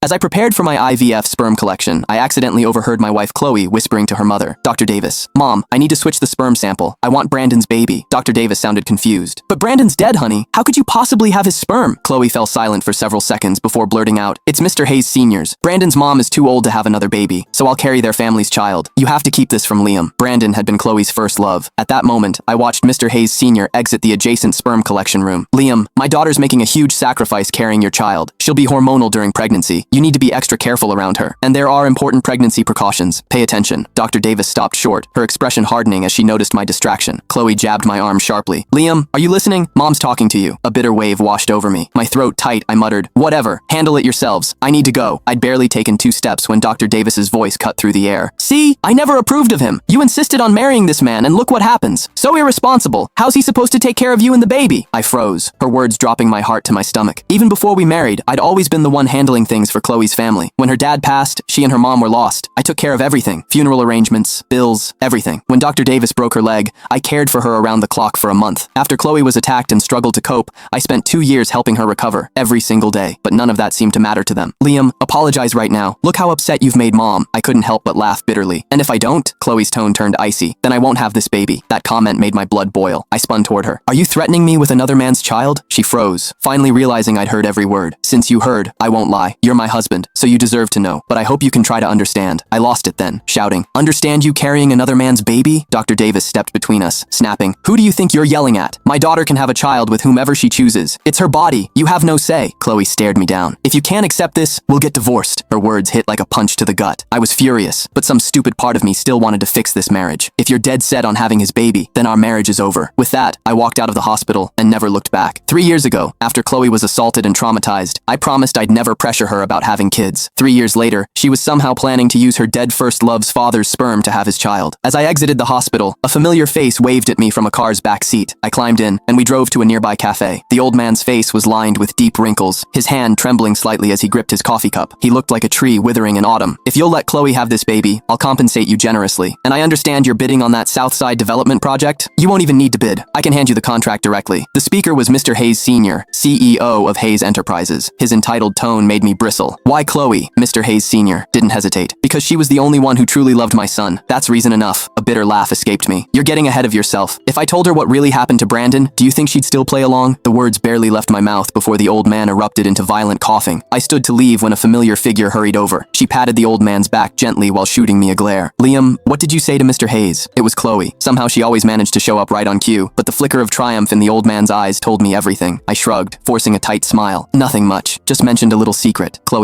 As I prepared for my IVF sperm collection, I accidentally overheard my wife Chloe whispering to her mother, Dr. Davis, "Mom, I need to switch the sperm sample. I want Brandon's baby." Dr. Davis sounded confused. "But Brandon's dead, honey. How could you possibly have his sperm?" Chloe fell silent for several seconds before blurting out, "It's Mr. Hayes Sr.'s. Brandon's mom is too old to have another baby, so I'll carry their family's child. You have to keep this from Liam." Brandon had been Chloe's first love. At that moment, I watched Mr. Hayes Sr. exit the adjacent sperm collection room. "Liam, my daughter's making a huge sacrifice carrying your child. She'll be hormonal during pregnancy. You need to be extra careful around her. And there are important pregnancy precautions. Pay attention." Dr. Davis stopped short, her expression hardening as she noticed my distraction. Chloe jabbed my arm sharply. "Liam, are you listening? Mom's talking to you." A bitter wave washed over me. My throat tight, I muttered, "Whatever. Handle it yourselves. I need to go." I'd barely taken 2 steps when Dr. Davis's voice cut through the air. "See? I never approved of him. You insisted on marrying this man, and look what happens. So irresponsible. How's he supposed to take care of you and the baby?" I froze, her words dropping my heart to my stomach. Even before we married, I'd always been the one handling things for Chloe's family. When her dad passed, she and her mom were lost. I took care of everything. Funeral arrangements, bills, everything. When Dr. Davis broke her leg, I cared for her around the clock for a month. After Chloe was attacked and struggled to cope, I spent 2 years helping her recover, every single day. But none of that seemed to matter to them. "Liam, apologize right now. Look how upset you've made Mom." I couldn't help but laugh bitterly. "And if I don't?" Chloe's tone turned icy. "Then I won't have this baby." That comment made my blood boil. I spun toward her. "Are you threatening me with another man's child?" She froze, finally realizing I'd heard every word. "Since you heard, I won't lie. You're my husband, so you deserve to know. But I hope you can try to understand." I lost it then, shouting, "Understand you carrying another man's baby?" Dr. Davis stepped between us, snapping, "Who do you think you're yelling at? My daughter can have a child with whomever she chooses. It's her body. You have no say." Chloe stared me down. "If you can't accept this, we'll get divorced." Her words hit like a punch to the gut. I was furious, but some stupid part of me still wanted to fix this marriage. "If you're dead set on having his baby, then our marriage is over." With that, I walked out of the hospital and never looked back. 3 years ago, after Chloe was assaulted and traumatized, I promised I'd never pressure her about having kids. 3 years later, she was somehow planning to use her dead first love's father's sperm to have his child. As I exited the hospital, a familiar face waved at me from a car's back seat. I climbed in, and we drove to a nearby cafe. The old man's face was lined with deep wrinkles, his hand trembling slightly as he gripped his coffee cup. He looked like a tree withering in autumn. "If you'll let Chloe have this baby, I'll compensate you generously. And I understand you're bidding on that Southside development project? You won't even need to bid. I can hand you the contract directly." The speaker was Mr. Hayes Sr., CEO of Hayes Enterprises. His entitled tone made me bristle. "Why Chloe?" Mr. Hayes Sr. didn't hesitate. "Because she was the only one who truly loved my son. That's reason enough." A bitter laugh escaped me. "You're getting ahead of yourself. If I told her what really happened to Brandon, do you think she'd still play along?" The words barely left my mouth before the old man erupted into violent coughing. I stood to leave when a familiar figure hurried over. She patted the old man's back gently while shooting me a glare. "Liam, what did you say to Mr. Hayes?" It was Chloe. Somehow she always managed to show up right on cue, but the flicker of triumph in the old man's eyes told me everything. I shrugged, forcing a tight smile. "Nothing much. Just mentioned a little secret." Chloe